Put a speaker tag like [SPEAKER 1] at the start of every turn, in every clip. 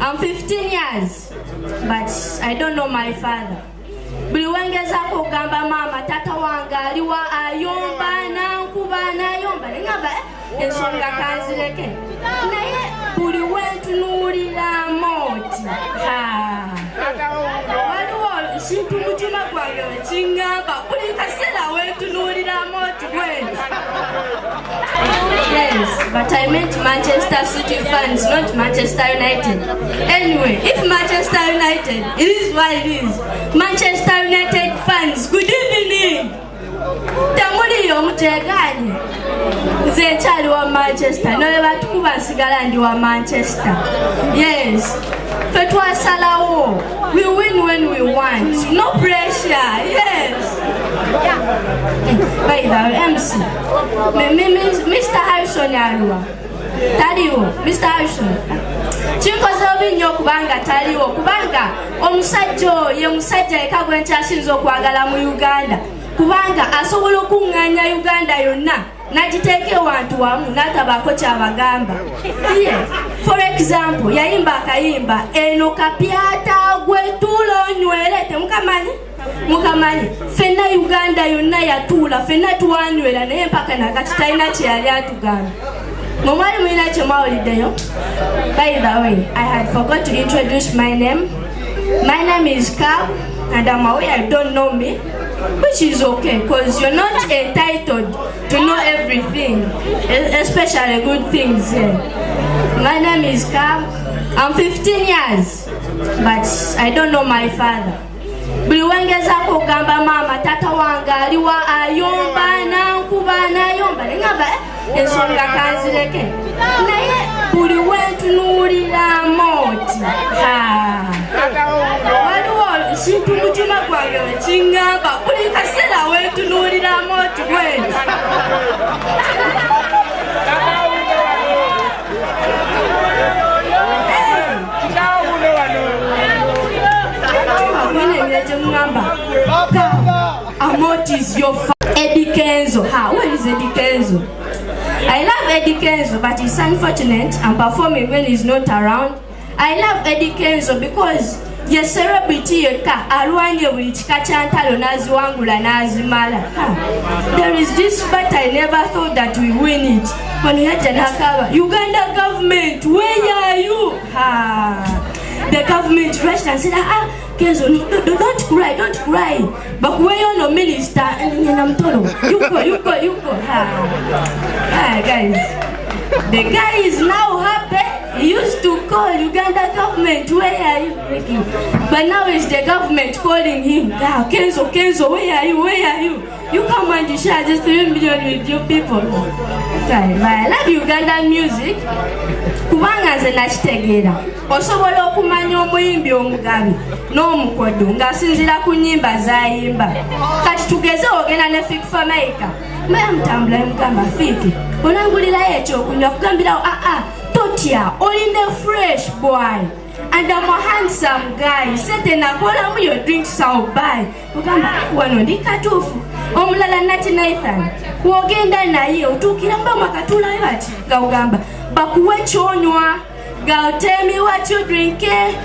[SPEAKER 1] I'm 15 years, but I don't know my father. Buli wengezako kugamba mama tata wange aliwa ayomba nankuba nayomba ngamba ensonga kanzireke naye buli wentunuulira moti waliwo ekintu mutima gwange wekiŋŋamba buli kaseera wentunuulira moti bwenti. Yes, but I meant Manchester City fans, not Manchester United. Anyway, if Manchester United, it is what it is. Manchester United fans, good evening. Tamuli omuteganye. Nze nkyali wa Manchester. Nole batukuba nsigala ndi wa Manchester. Yes. Ffe twasalawo. We win when we want. No pressure. Yes. By the way, MC. Mr. Harrison aliwa. Taliwo. Mr. Harrison. Chinkoze obi nnyo kubanga taliwo. Kubanga omusajja ye musajja eka gwe nkyasinza okwagala mu Uganda. Kubanga asobola okuŋŋaanya Uganda yonna n'agiteeka ewantu wamu n'atabaako kyabagamba. For example, yayimba akayimba eno kapyata gwe tuula onywere temukamanyi? Mukamanyi ffenna Uganda yonna yatuula ffenna tuwanywera naye mpaka nakati talina kye yali atugamba. Mwali mulina kye mwawuliddeyo? By the way, I had forgot to introduce my name. My name is Cab and I'm aware you don't know me, which is okay because you're not entitled to know everything, especially good things. My name is Cab. I'm 15 years, but I don't know my father. Buli wengezako kugamba mama tata wange aliwa ayomba nankuba nayomba ngamba ensonga kanzireke naye buli wentunuulira moti waliwo ekintu mutima gwange wekiŋŋamba buli kaseera wentunuulira moti bwenti. Amoti is your Eddie Kenzo. Where is Eddie Kenzo? I love Eddie Kenzo, but it's unfortunate I'm performing when he's not around. I love Eddie Kenzo because ye celebrity yeka alwanye buli kika kya ntalo n'aziwangula n'azimala. There is this but I never thought that we win it. When we had Janakaba, Uganda government, where are you? The government rushed and said, Kenzo, don't cry, don't cry. But where you no minister, you go. Guys, the guy is now happy. He used to call Uganda government, where are you? But now it's the government calling him. Kenzo, where are you? You come and share just 3 million with your people. I love Ugandan music. Kubanga nze nakitegeera osobola okumanya omuyimbi omugabi n'omukodo ng'asinziira ku nnyimba z'ayimba. Kati tugeze ogenda ne Fik Famaica maya mutambula mugamba Fiki onangulirayo ekyokunywa kugambirawo totya oline fresh boy and I'm a handsome guy sente nakolamu your drinks so buy kugamba wano ndi katuufu. Omulala Nati Nathan wogenda naye otuukira mba mwakatulayo bati gawugamba bakuwe kyonywa. Girl, tell me what you drinking,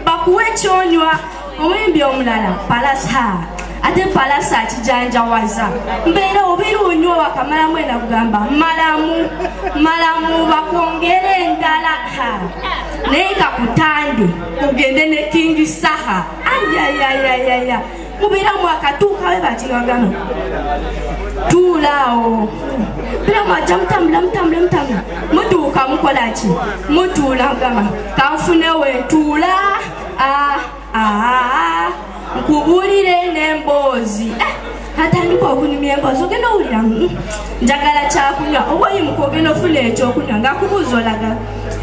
[SPEAKER 1] bakuwe kyonywa. Omuyimbi omulala Palasa ate Palasa akijanjawaza mbeera obeera onywa wakamalamu ena kugamba malamu bakwongere endala naye kakutande ugende ne King Saha ayayayayaya mubeera mwakatuukawe bati gagano tuulaawo bila mwajja mutambula mutuuka mukola ki mutuula gama kanfunewe ntuula nkubulire n'emboozi atandika okunyumya emboozi ogenda owulira njagala kyakunywa obwayimuka ogenda ofuna ekyokunywa ng'akubuuza olaga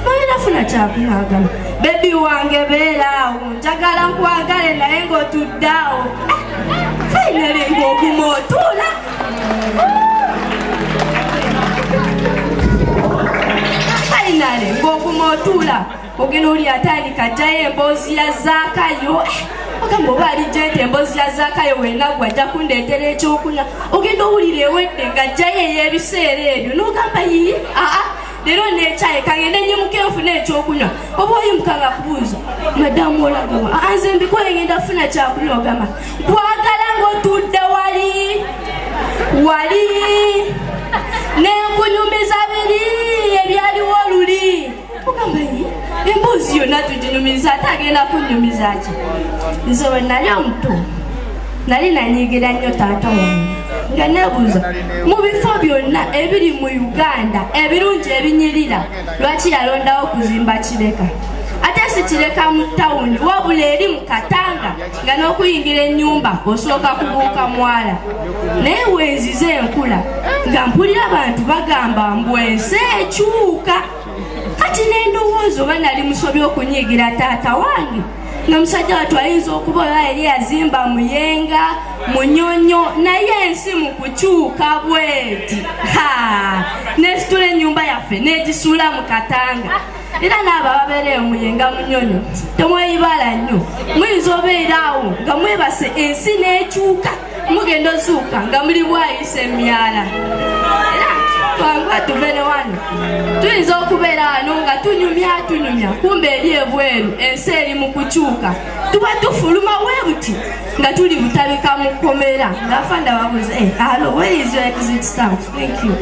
[SPEAKER 1] oyina funa kyakunywa gama bebi wange beeraawo njagala nkwagale naye ng'otuddeawo finally ng'oguma otuula. finale ng'oguma otuula ogenda oli atandika ajjayo emboozi ya zaakayo ogamba oba alijja nti emboozi ya zaakayo wenagwa ajja kundeetera ekyokunywa ogenda owulira ewedde ng'ajjayo ey'ebiseera ebyo n'ogamba yi leero nekyayi kangende nyimuka enfuna ekyokunywa oba oyimuka nga kubuuza madamu olagama nze mbikoye ngenda funa kyakunywa ogamba nkwagala ng'otudde wali nenkunyumiza biri ebyaliwo oluli ogamba yi emboozi yonna tuginyumiriza ate agenda kunyumiza ki nze we nali omuto nali nanyigira nnyo taata wange nga nebuuza mu bifo byonna ebiri mu Uganda ebirungi ebinyirira lwaki yalondawo okuzimba Kireka ate si Kireka mu tawuni wabula eri mu Katanga nga n'okuyingira ennyumba osooka kubuuka mwala naye wenzize enkula nga mpulira abantu bagamba mbu ensi ekyuka kati n'endowooza oba nali musobya okunyigira taata wange nga musajja watu ayinza okuba oba yali yazimba Muyenga Munyonyo naye ensi mu kukyuka bweti nesitula ennyumba yaffe n'egisuula mu Katanga era n'abo ababeera Muyenga Munyonyo temweyibala nnyo muyinza obeera awo nga mwebase ensi n'ekyuka mugenda ozuuka nga muli bwayisa emyala era twangwa tuvene wano tuyinza okubeera wano nga tunyumya kumbe eri ebweru ensi eri mu kukyuka tuba tufuluma webuti nga tuli butabika mu kkomera ngafa ndababuuza hello, where is your exit stamp? Thank you.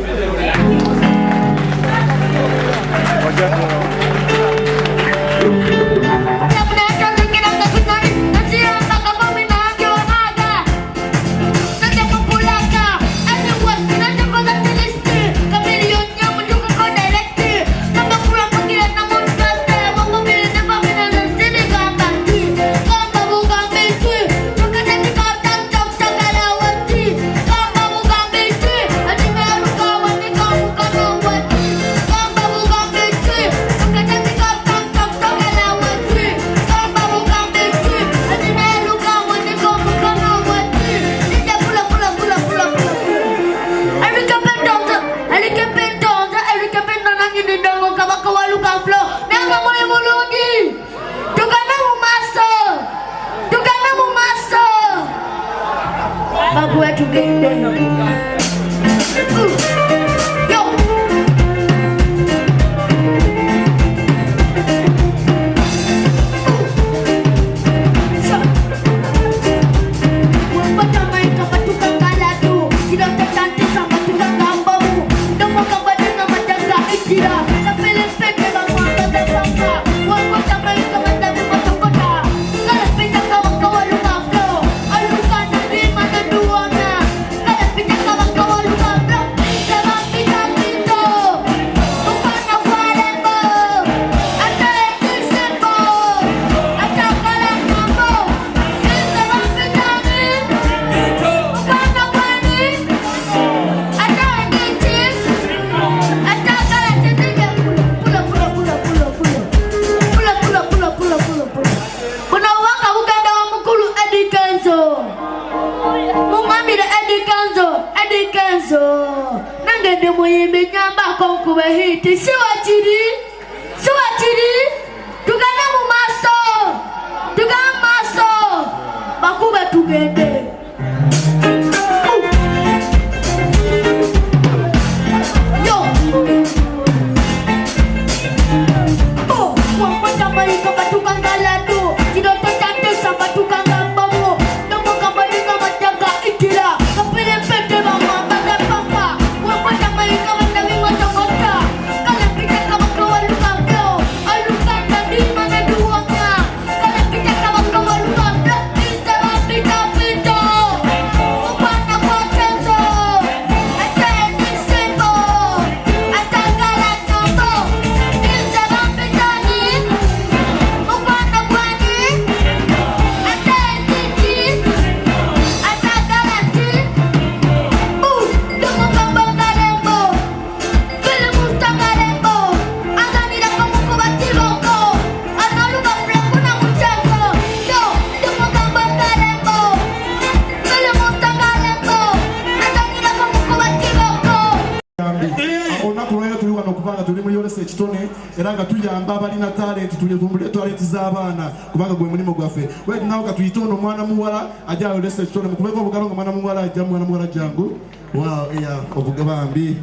[SPEAKER 2] ekitone era nga tuyamba abalina talent tuvumbule talent z'abaana kubanga gwe mulimo gwaffe wetu nawe katuyite ono mwana muwala ajja ayolesa ekitone mukubeko obugalo nga mwana muwala ajja mwana muwala jangu wow yeah obugabambi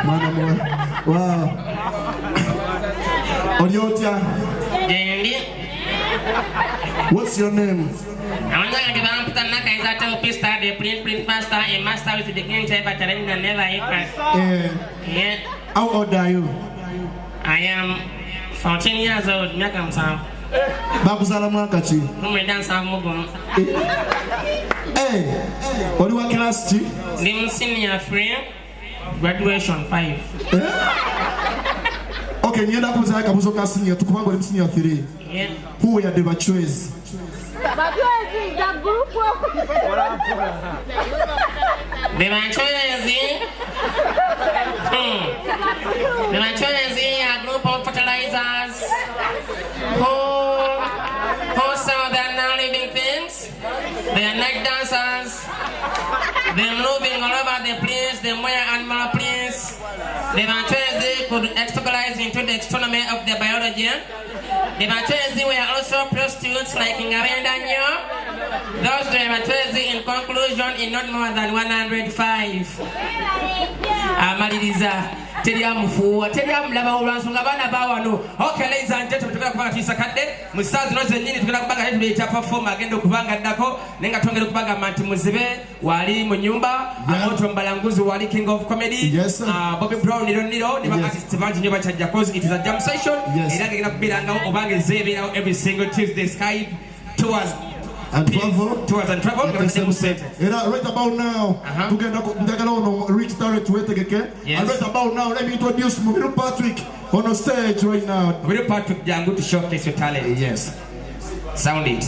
[SPEAKER 2] mwana muwala wow Oliotya what's your name?
[SPEAKER 3] I want to give up to Naka is a top pista, the print master, a master with the game type at and never yeah.
[SPEAKER 2] How old are you?
[SPEAKER 3] I am 14 years old. Nakam Sam.
[SPEAKER 2] Babuzala Mwakachi.
[SPEAKER 3] Who dance a mugum.
[SPEAKER 2] Hey, what do you class?
[SPEAKER 3] Lim senior friend, graduation 5.
[SPEAKER 2] Okay, you know that was a senior to come over senior 3.
[SPEAKER 3] Yeah.
[SPEAKER 2] Who were the virtues?
[SPEAKER 3] The Manchurians are a group of fertilizers who sell their non-living things. They are night dancers. They're moving all over the place. They wear animal prints. The Manchurians could extrapolate into the astronomy of their biology. The Manchurians were also prostitutes like in Arendanyo. Those were Manchurians in conclusion in not more than 105. Amaliriza. Teriamufuwa teriamulaba olwansonga abaana bawano. Okay, ladies and gentlemen, tukira kubanga tuyisakadde mu ssaawa zino zennyini tukira kubanga yetuleeta perform agenda okubanga ddako naye nga twongera okubagamba nti muzibe wali mu nnyumba Amoto Mbalanguzi wali king of comedy Bobby Brown niro ne ba artists bangi nnyo bakyajja cause it is a jam session era ngenda kubeerangawo obanga ezeebeerawo every single Tuesday Skype tours
[SPEAKER 2] and travel.
[SPEAKER 3] Tours and travel.
[SPEAKER 2] Right about now, reach talent to it. And right about now, let me introduce Mubiru Patrick on the stage right now.
[SPEAKER 3] Mubiru Patrick, they are going to showcase your talent.
[SPEAKER 2] Yes.
[SPEAKER 3] Sound it.